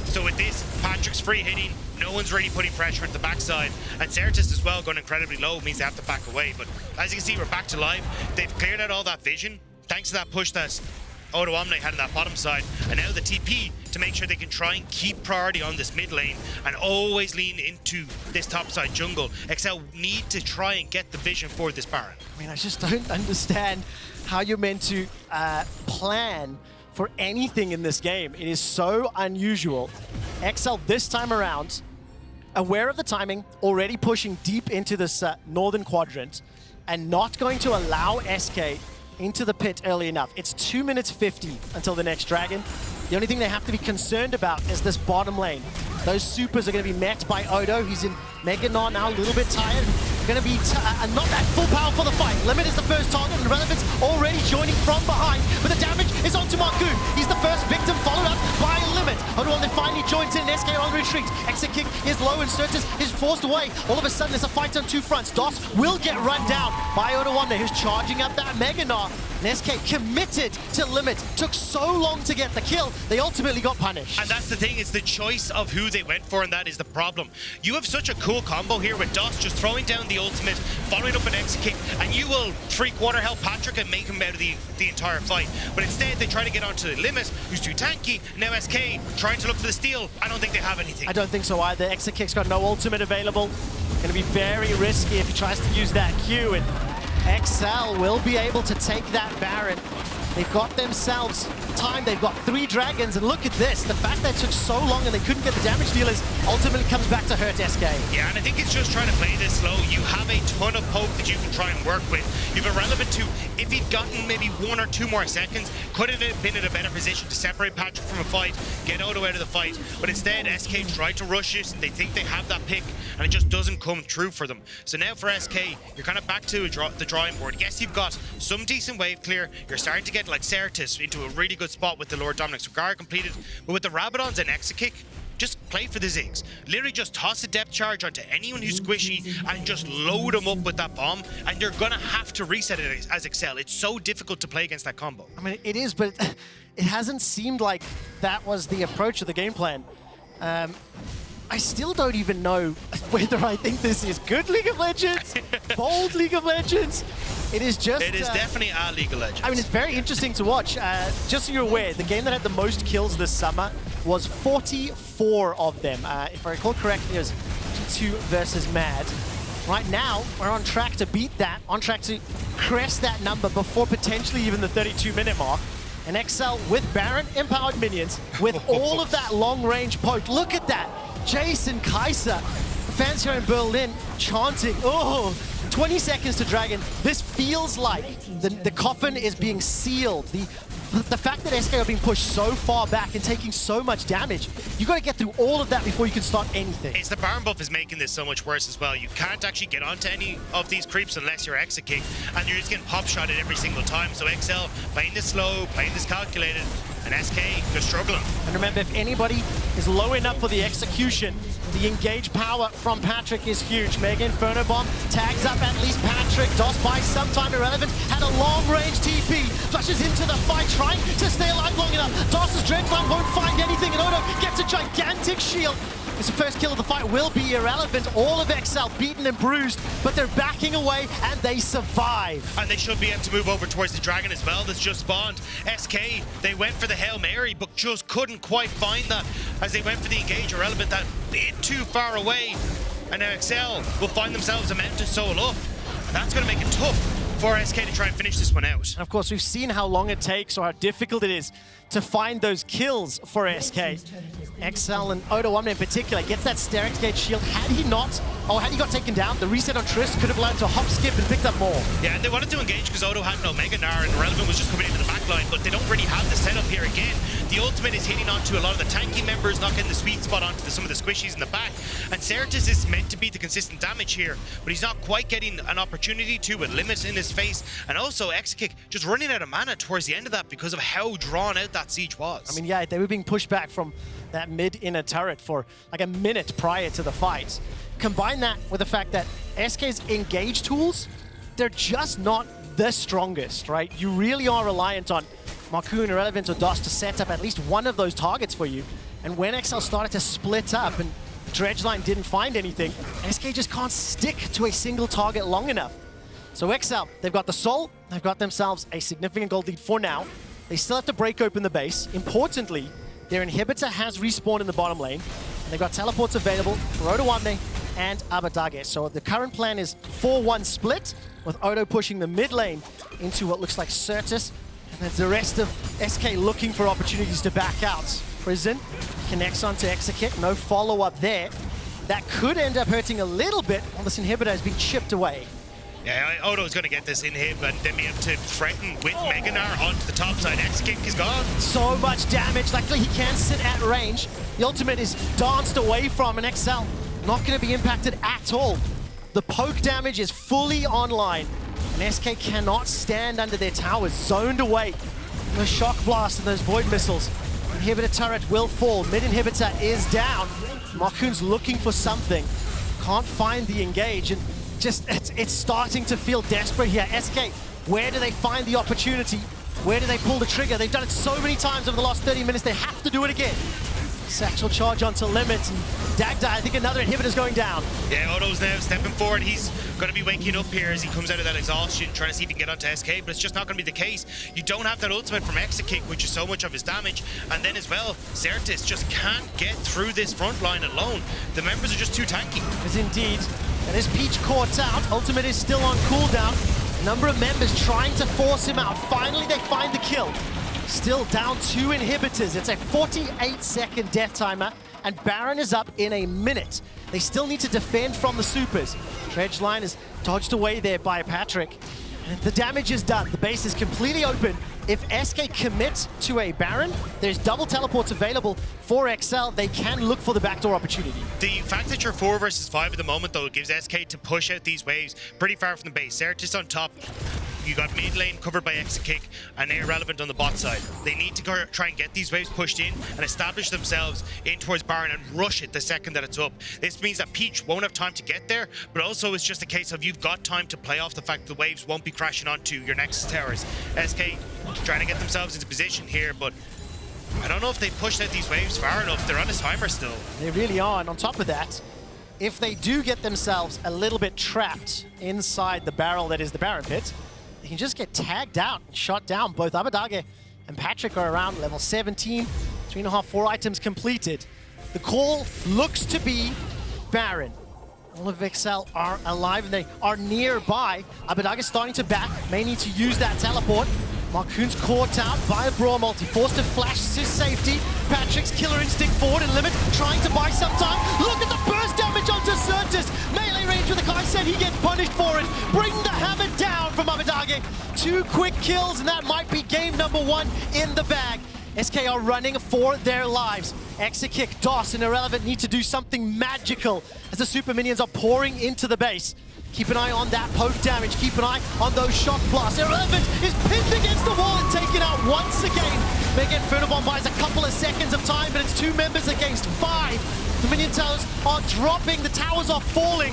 So with this, Patrik's free hitting, no one's really putting pressure at the backside, and Sertuss as well going incredibly low means they have to back away. But as you can see, we're back to live. They've cleared out all that vision thanks to that push that Odoamne had on that bottom side, and now the TP to make sure they can try and keep priority on this mid lane and always lean into this top side jungle. EXCEL need to try and get the vision for this Baron. I mean, I just don't understand how you're meant to plan for anything in this game. It is so unusual. EXCEL this time around, aware of the timing, already pushing deep into this northern quadrant and not going to allow SK into the pit early enough. It's 2 minutes 50 until the next dragon. The only thing they have to be concerned about is this bottom lane. Those supers are going to be met by Odo. He's in Mega Gnar now, a little bit tired. Going to be not at full power for the fight. Limit is the first target, and Relevance already joining from behind. But the damage is onto Markoon. He's the first victim, followed up by Limit. Odoamne finally joins in, and SK on retreat. Exakick is low, and Sertuss is forced away. All of a sudden, there's a fight on two fronts. DOS will get run down by Odoamne, who's charging up that Mega Gnar. And SK committed to Limit. Took so long to get the kill, they ultimately got punished. And that's the thing, it's the choice of who they went for, and that is the problem. You have such a cool combo here with DOS just throwing down the ultimate, following up an Exakick, and you will 3-quarter health Patrik and make him out of the entire fight. But instead, they try to get onto the Limit, who's too tanky. Now SK trying to look for the steal. I don't think they have anything. I don't think so either. Exakick's got no ultimate available. Gonna be very risky if he tries to use that Q, and EXCEL will be able to take that Baron. They've got themselves time. They've got 3 dragons, and look at this. The fact that it took so long and they couldn't get the damage dealers ultimately comes back to hurt SK. Yeah, and I think it's just trying to play this slow. You have a ton of poke that you can try and work with. You've Irrelevant to, if he'd gotten maybe 1 or 2 more seconds, could have been in a better position to separate Patrik from a fight, get Odo out of the fight. But instead, SK tried to rush it. They think they have that pick, and it just doesn't come true for them. So now for SK, you're kind of back to the drawing board. Yes, you've got some decent wave clear. You're starting to get like Sertuss into a really good spot with the Laure Dominix Gnar completed. But with the Rabadons and Exakick, just play for the Ziggs. Literally just toss a depth charge onto anyone who's squishy and just load them up with that bomb, and you're gonna have to reset it as EXCEL. It's so difficult to play against that combo. I mean, it is, but it hasn't seemed like that was the approach of the game plan. I still don't even know whether I think this is good League of Legends, bold League of Legends. It is just... It is definitely a League of Legends. I mean, it's very interesting to watch. Just so you're aware, the game that had the most kills this summer was 44 of them. If I recall correctly, it was 2 versus Mad. Right now, we're on track to beat that, on track to crest that number before potentially even the 32-minute mark. And EXCEL with Baron empowered minions, with all of that long-range poke. Look at that. Jayce and Kai'Sa, fans here in Berlin chanting, oh, 20 seconds to Dragon. This feels like the coffin is being sealed. The fact that SK are being pushed so far back and taking so much damage, you got to get through all of that before you can start anything. It's the Baron buff is making this so much worse as well. You can't actually get onto any of these creeps unless you're Exakick, and you're just getting pop shotted every single time. So EXCEL playing this slow, playing this calculated, and SK, they're struggling. And remember, if anybody is low enough for the execution, the engage power from Patrik is huge. Mega Inferno Bomb tags up at least Patrik. DOS buys some time. Irrelevant had a long-range TP. Flushes into the fight, trying to stay alive long enough. DOS's Dreadcloud won't find anything, and Odo gets a gigantic shield. His first kill of the fight will be Irrelevant. All of EXCEL beaten and bruised, but they're backing away, and they survive. And they should be able to move over towards the Dragon as well that's just spawned. SK, they went for the Hail Mary, but just couldn't quite find that as they went for the engage. Irrelevant that bit too far away. And now EXCEL will find themselves a mountain soul up. And that's going to make it tough for SK to try and finish this one out. And of course, we've seen how long it takes or how difficult it is to find those kills for SK. EXCEL and Odoamne in particular gets that Sterex Gate shield. Had he got taken down, the reset on Trist could have allowed to hop, skip, and picked up more. Yeah, and they wanted to engage because Odo had no Mega Gnar and Irrelevant was just coming into the backline, but they don't really have the setup here again. The ultimate is hitting onto a lot of the tanky members, not getting the sweet spot onto some of the squishies in the back. And Sertuss is meant to be the consistent damage here, but he's not quite getting an opportunity to with Limit in his face. And also Exakick just running out of mana towards the end of that because of how drawn out that siege was. I mean, yeah, they were being pushed back from that mid-inner turret for like a minute prior to the fight. Combine that with the fact that SK's engage tools, they're just not the strongest, right? You really are reliant on Markoon, Irrelevant, or DOS to set up at least one of those targets for you. And when EXCEL started to split up and Dredgeline didn't find anything, SK just can't stick to a single target long enough. So EXCEL, they've got the soul, they've got themselves a significant gold lead for now. They still have to break open the base. Importantly, their inhibitor has respawned in the bottom lane. And they've got teleports available for Odoamne and Abbedagge. So the current plan is 4-1 split, with Odo pushing the mid lane into what looks like Sertuss. And then the rest of SK looking for opportunities to back out. Prison connects onto Exakick, no follow-up there. That could end up hurting a little bit while this inhibitor has been chipped away. Yeah, Odo's going to get this inhib and then be able to threaten with Gnar onto the top side. Exakick is gone. So much damage. Luckily, he can sit at range. The ultimate is danced away from, and EXCEL not going to be impacted at all. The poke damage is fully online, and SK cannot stand under their towers, zoned away. The shock blast and those void missiles. Inhibitor turret will fall. Mid inhibitor is down. Markoon's looking for something. Can't find the engage, and just it's starting to feel desperate here. SK, where do they find the opportunity? Where do they pull the trigger? They've done it so many times over the last 30 minutes, they have to do it again. Satchel charge onto limits, and Dagda, I think another inhibitor's going down. Yeah, Odo's now stepping forward. He's going to be waking up here as he comes out of that exhaustion, trying to see if he can get onto SK, but it's just not going to be the case. You don't have that ultimate from Exakick, which is so much of his damage, and then as well, Sertuss just can't get through this front line alone. The members are just too tanky. Because indeed, and as Peach caught out, ultimate is still on cooldown. A number of members trying to force him out. Finally, they find the kill. Still down 2 inhibitors. It's a 48-second death timer, and Baron is up in a minute. They still need to defend from the supers. Dredge line is dodged away there by Patrik, and the damage is done. The base is completely open. If SK commits to a Baron, there's double teleports available for EXCEL. They can look for the backdoor opportunity. The fact that you're 4 versus 5 at the moment, though, gives SK to push out these waves pretty far from the base. Sertuss on top. You got mid lane covered by Exakick and Irrelevant on the bot side. They need to go try and get these waves pushed in and establish themselves in towards Baron and rush it the second that it's up. This means that Peach won't have time to get there, but also it's just a case of you've got time to play off the fact the waves won't be crashing onto your next towers. SK trying to get themselves into position here, but I don't know if they pushed out these waves far enough. They're on a timer still. They really are, and on top of that, if they do get themselves a little bit trapped inside the barrel that is the Baron pit, they can just get tagged out and shot down. Both Abbedagge and Patrik are around level 17, 3.5, 4 items completed. The call looks to be Baron. All of EXCEL are alive and they are nearby. Abbedagge starting to back, may need to use that teleport. Markoon's caught out by a Braum multi, forced to flash to safety. Patrik's killer instinct forward in limit, trying to buy some time. Look at the burst damage onto Sertuss. Melee range with the Kai'Sa, he gets punished for it. Bring the hammer down from Abbedagge. 2 quick kills, and that might be game number 1 in the bag. SK are running for their lives. Exakick, DOS, and Irrelevant need to do something magical as the super minions are pouring into the base. Keep an eye on that poke damage. Keep an eye on those shock blasts. Irrelevant is pinned against the wall and taken out once again. Mega Inferno Bomb buys a couple of seconds of time, but it's 2 members against 5. The minion towers are dropping. The towers are falling.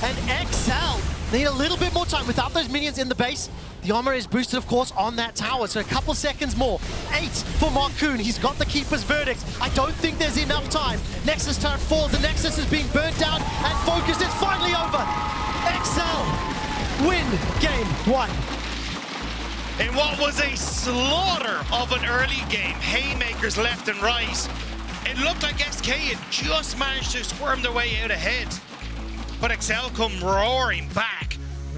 And EXCEL need a little bit more time. Without those minions in the base, the armor is boosted, of course, on that tower. So a couple seconds more. 8 for Markoon. He's got the Keeper's Verdict. I don't think there's enough time. Nexus turret falls. The Nexus is being burnt down and focused. It's finally over. EXCEL win game 1. In what was a slaughter of an early game, haymakers left and right. It looked like SK had just managed to squirm their way out ahead. But EXCEL come roaring back.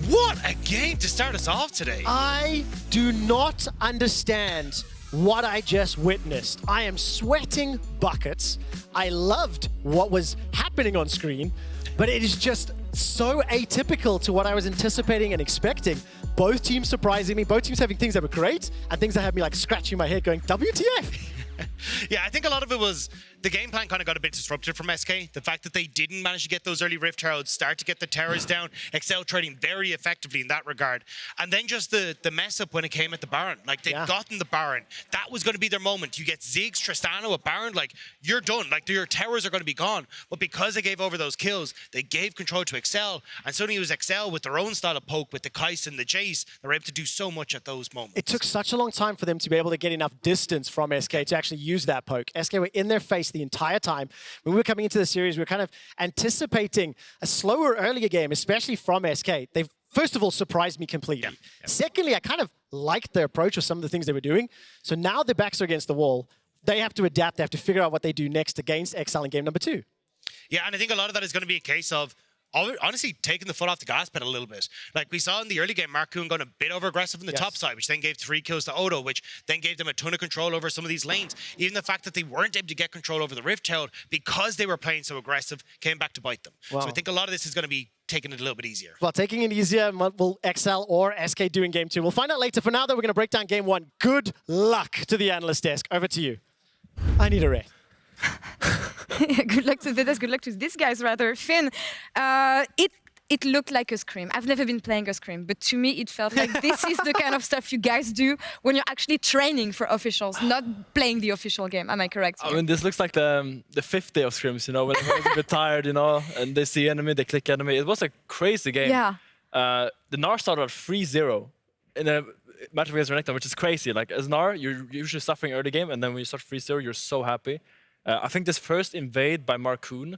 What a game to start us off today. I do not understand what I just witnessed. I am sweating buckets. I loved what was happening on screen, but it is just so atypical to what I was anticipating and expecting. Both teams surprising me, both teams having things that were great, and things that had me like scratching my head going, WTF? Yeah, I think a lot of it was the game plan kind of got a bit disrupted from SK. The fact that they didn't manage to get those early Rift Heralds, start to get the towers down, EXCEL trading very effectively in that regard. And then just the mess up when it came at the Baron. Like, they'd gotten the Baron. That was going to be their moment. You get Ziggs, Tristana with Baron, like, you're done. Like, your towers are going to be gone. But because they gave over those kills, they gave control to EXCEL. And suddenly it was EXCEL with their own style of poke, with the Kai'Sa and the Jayce. They were able to do so much at those moments. It took such a long time for them to be able to get enough distance from SK to actually use that poke. SK were in their face the entire time. When we were coming into the series, we were kind of anticipating a slower earlier game, especially from SK. They've first of all, surprised me completely. Secondly, I kind of liked their approach with some of the things they were doing. So now their backs are against the wall. They have to adapt. They have to figure out what they do next against EXCEL in game number 2. Yeah, and I think a lot of that is going to be a case of honestly taking the foot off the gas pedal a little bit. Like we saw in the early game, Markoon got a bit over aggressive on the top side, which then gave 3 kills to Odo, which then gave them a ton of control over some of these lanes. Even the fact that they weren't able to get control over the Rift Herald because they were playing so aggressive came back to bite them. Wow. So I think a lot of this is going to be taking it a little bit easier. Well, taking it easier, will EXCEL or SK do in game 2? We'll find out later. For now, though, we're going to break down game 1. Good luck to the analyst desk. Over to you. I need a rest. Good luck to the desk, good luck to this guys rather. Finn, it looked like a scrim. I've never been playing a scrim, but to me it felt like this is the kind of stuff you guys do when you're actually training for officials, not playing the official game. Am I correct here? I mean, this looks like the 5th day of scrims, you know, when everyone's a bit tired, you know, and they see enemy, they click enemy. It was a crazy game. Yeah. The Gnar started at 3-0 in a match against Renekton, which is crazy. Like, as Gnar, you're usually suffering early game, and then when you start 3-0, you're so happy. I think this first invade by Markoon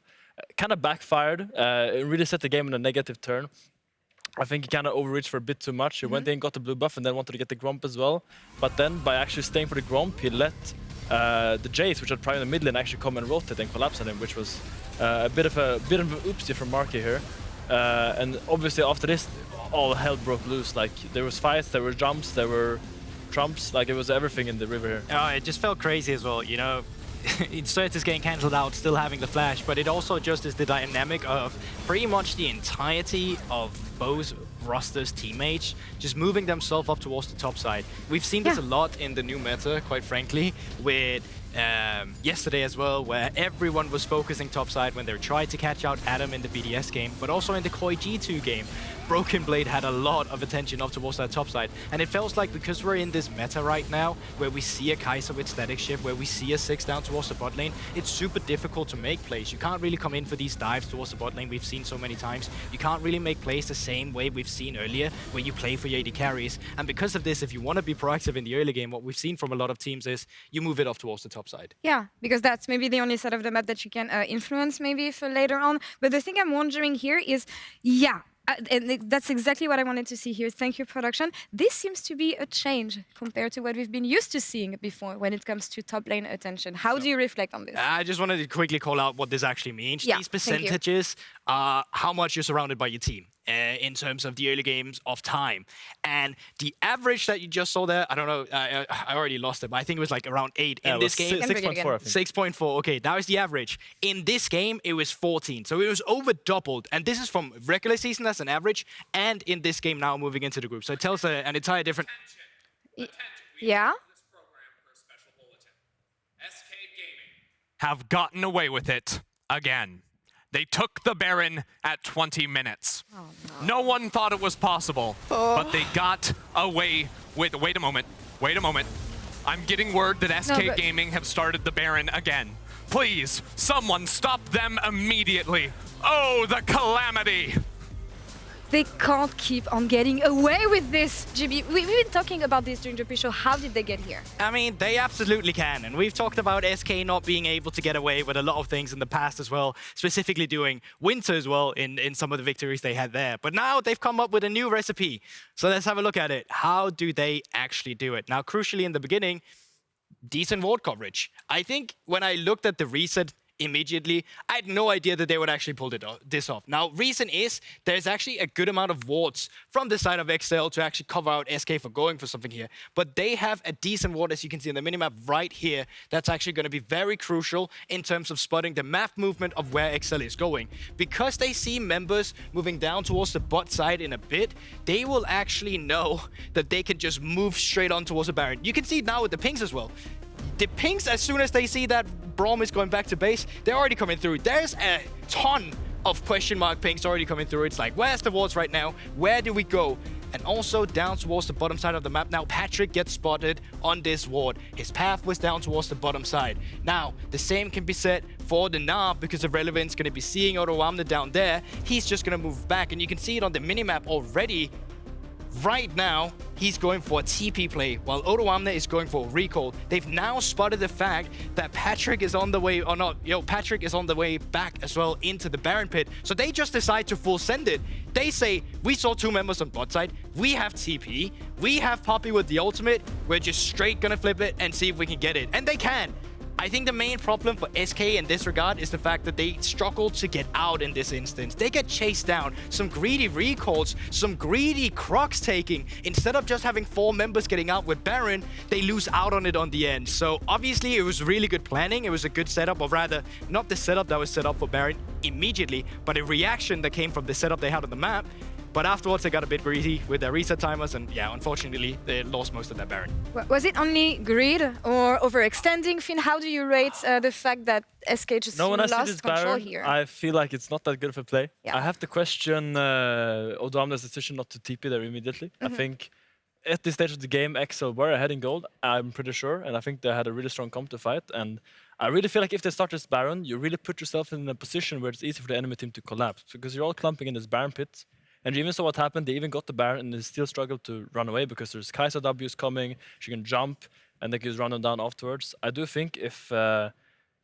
kind of backfired. It really set the game in a negative turn. I think he kind of overreached for a bit too much. He went in, got the blue buff, and then wanted to get the Gromp as well. But then, by actually staying for the Gromp, he let the Jayce, which had probably in the mid lane, actually come and rotate and collapse on him, which was a bit of an oopsie from Marky here. And obviously, after this, all hell broke loose. Like, there was fights, there were jumps, there were trumps. Like, it was everything in the river here. Oh, it just felt crazy as well, you know. Sertuss getting cancelled out, still having the flash, but it also just is the dynamic of pretty much the entirety of both rosters' teammates just moving themselves up towards the top side. We've seen this a lot in the new meta, quite frankly, with yesterday as well, where everyone was focusing top side when they tried to catch out Adam in the BDS game, but also in the Koi G2 game. Broken Blade had a lot of attention up towards that top side, and it feels like because we're in this meta right now, where we see a Kai'Sa with static shift, where we see a Ziggs down towards the bot lane, it's super difficult to make plays. You can't really come in for these dives towards the bot lane we've seen so many times. You can't really make plays the same way we've seen earlier, where you play for your AD carries, and because of this, if you want to be proactive in the early game, what we've seen from a lot of teams is you move it off towards the top side. Yeah, because that's maybe the only side of the map that you can influence maybe for later on. But the thing I'm wondering here is, and that's exactly what I wanted to see here. Thank you, production. This seems to be a change compared to what we've been used to seeing before when it comes to top lane attention. How do you reflect on this? I just wanted to quickly call out what this actually means. Yeah, these percentages are how much you're surrounded by your team in terms of the early games of time. And the average that you just saw there, I don't know, I already lost it, but I think it was like around 8 in this game. 6.4. 6.4, okay, that was the average. In this game, it was 14, so it was over doubled. And this is from regular season, that's an average, and in this game now moving into the group. So it tells an entire different... Yeah? Have gotten away with it again. They took the Baron at 20 minutes. Oh, no one thought it was possible, but they got away with... Wait a moment. I'm getting word that SK Gaming have started the Baron again. Please, someone stop them immediately. Oh, the calamity. They can't keep on getting away with this, GB. We've been talking about this during the pre-show. How did they get here? I mean, they absolutely can. And we've talked about SK not being able to get away with a lot of things in the past as well, specifically doing Winter as well in some of the victories they had there. But now they've come up with a new recipe. So let's have a look at it. How do they actually do it? Now, crucially in the beginning, decent ward coverage. I think when I looked at the reset immediately, I had no idea that they would actually pull this off. Now, reason is there's actually a good amount of wards from the side of EXCEL to actually cover out SK for going for something here. But they have a decent ward, as you can see in the minimap right here, that's actually going to be very crucial in terms of spotting the map movement of where EXCEL is going. Because they see members moving down towards the bot side in a bit, they will actually know that they can just move straight on towards the Baron. You can see now with the pings as well. The pings, as soon as they see that Braum is going back to base, they're already coming through. There's a ton of question mark pings already coming through. It's like, where's the wards right now? Where do we go? And also down towards the bottom side of the map now, Patrik gets spotted on this ward. His path was down towards the bottom side. Now, the same can be said for the Gnar because of relevance. Going to be seeing Odoamne down there. He's just going to move back, and you can see it on the minimap already. Right now, he's going for a TP play, while Odoamne is going for a recall. They've now spotted the fact that Patrik is on the way, or not, Patrik is on the way back as well into the Baron pit. So they just decide to full send it. They say, we saw 2 members on bot side, we have TP, we have Poppy with the ultimate, we're just straight gonna flip it and see if we can get it. And they can. I think the main problem for SK in this regard is the fact that they struggle to get out in this instance. They get chased down, some greedy recalls, some greedy crocs taking. Instead of just having 4 members getting out with Baron, they lose out on it on the end. So obviously it was really good planning. It was a good setup, or rather, not the setup that was set up for Baron immediately, but a reaction that came from the setup they had on the map. But afterwards, they got a bit greedy with their reset timers, and yeah, unfortunately, they lost most of their Baron. Was it only greed or overextending, Finn? How do you rate the fact that SK just No, when I see lost this control Baron, here? I feel like it's not that good of a play. Yeah. I have to question Odoamne's decision not to TP there immediately. I think at this stage of the game, EXCEL were ahead in gold, I'm pretty sure, and I think they had a really strong comp to fight. And I really feel like if they start this Baron, you really put yourself in a position where it's easy for the enemy team to collapse, because you're all clumping in this Baron pit. And you even saw what happened. They even got the Baron and they still struggled to run away because there's Kai'Sa W's coming. She can jump and they can just run them down afterwards. I do think if Odoamne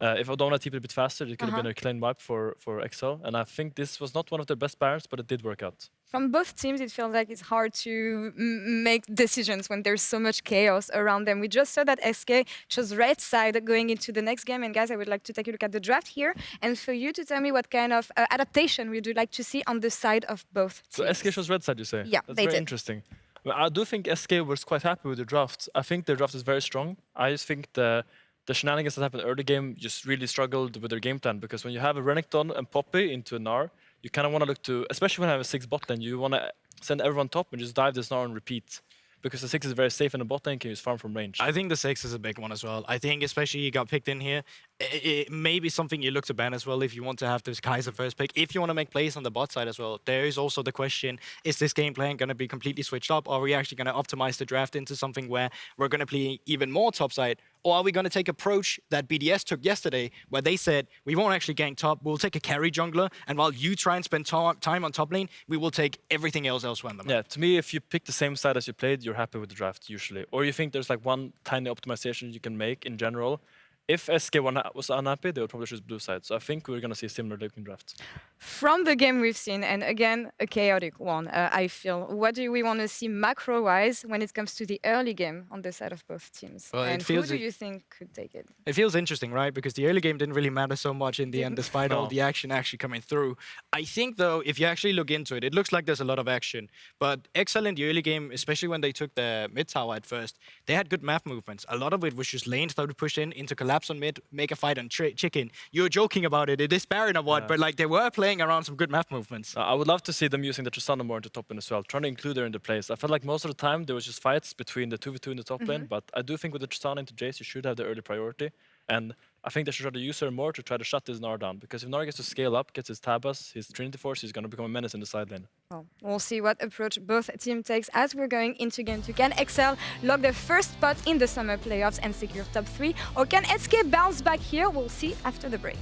TP'd a bit faster, it could have been a clean wipe for EXCEL. And I think this was not one of their best Barons, but it did work out. From both teams, it feels like it's hard to make decisions when there's so much chaos around them. We just saw that SK chose red side going into the next game. And guys, I would like to take a look at the draft here. And for you to tell me what kind of adaptation would you like to see on the side of both teams. So SK chose red side, you say? Yeah, That's they very did. interesting. Well, I do think SK was quite happy with the draft. I think their draft is very strong. I just think the shenanigans that happened early game just really struggled with their game plan, because when you have a Renekton and Poppy into a Gnar, you kind of want to look to, especially when I have a 6 bot lane, you want to send everyone top and just dive this Gnar and repeat. Because the 6 is very safe in the bot lane, can use farm from range. I think the 6 is a big one as well. I think especially you got picked in here, it may be something you look to ban as well if you want to have this Kai'Sa first pick. If you want to make plays on the bot side as well, there is also the question, is this game plan going to be completely switched up? Or are we actually going to optimize the draft into something where we're going to play even more top side? Or are we going to take approach that BDS took yesterday, where they said, we won't actually gank top, we'll take a carry jungler, and while you try and spend time on top lane, we will take everything else elsewhere on the map. Yeah, to me, if you pick the same side as you played, you're happy with the draft, usually. Or you think there's like one tiny optimization you can make in general. If SK was unhappy, they would probably choose blue side. So I think we're going to see a similar looking draft. From the game we've seen, and again, a chaotic one, I feel. What do we want to see macro-wise when it comes to the early game on the side of both teams? Well, and who do you think could take it? It feels interesting, right? Because the early game didn't really matter so much in the end, despite all the action actually coming through. I think, though, if you actually look into it, it looks like there's a lot of action. But EXCEL in the early game, especially when they took the mid tower at first, they had good map movements. A lot of it was just lanes that would push in into collapse on mid, make a fight on chicken. You were joking about it is Baron or what, but like they were playing around some good map movements. I would love to see them using the Tristana more into top lane as well, trying to include her in the plays. I felt like most of the time there was just fights between the 2v2 in the top lane, but I do think with the Tristana into Jayce, you should have the early priority. And I think they should try to use her more to try to shut this Gnar down, because if Gnar gets to scale up, gets his Tabas, his Trinity Force, he's going to become a menace in the side lane. Well, we'll see what approach both teams takes as we're going into game 2. Can EXCEL log their first spot in the summer playoffs and secure top 3? Or can SK bounce back here? We'll see after the break.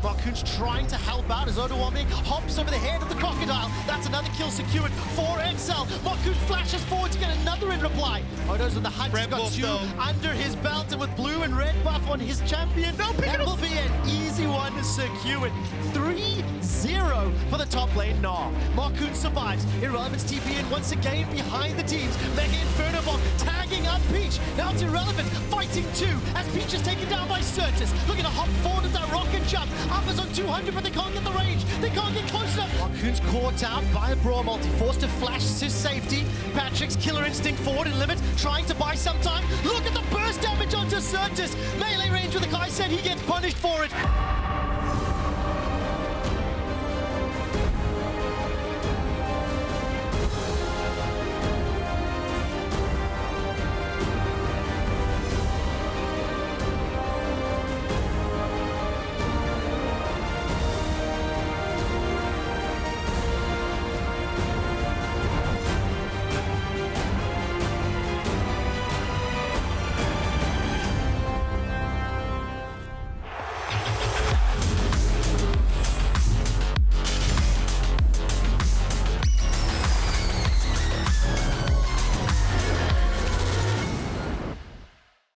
Markoon's trying to help out as Odoamne hops over the head of the crocodile. That's another kill secured for EXCEL. Markoon flashes forward to get another in reply. Odo's on the hunt. He's got 2 under his belt, and with blue and red buff on his champion, that will be an easy one to secure. 3-0 for the top lane Gnar. Markoon survives. Irrelevant's TP in once again behind the teams. Mega Inferno Bomb tagging up Peach. Now it's Irrelevant fighting 2 as Peach is taken down by Sertuss. Looking to hop forward with that rocket jump. Uppers on 200, but they can't get the range. They can't get close enough. Markoon's caught out by a Braum multi, forced to flash to safety. Patrick's killer instinct forward in limit, trying to buy some time. Look at the burst damage onto Sertuss. Melee range with the Kai'Sa, he gets punished for it.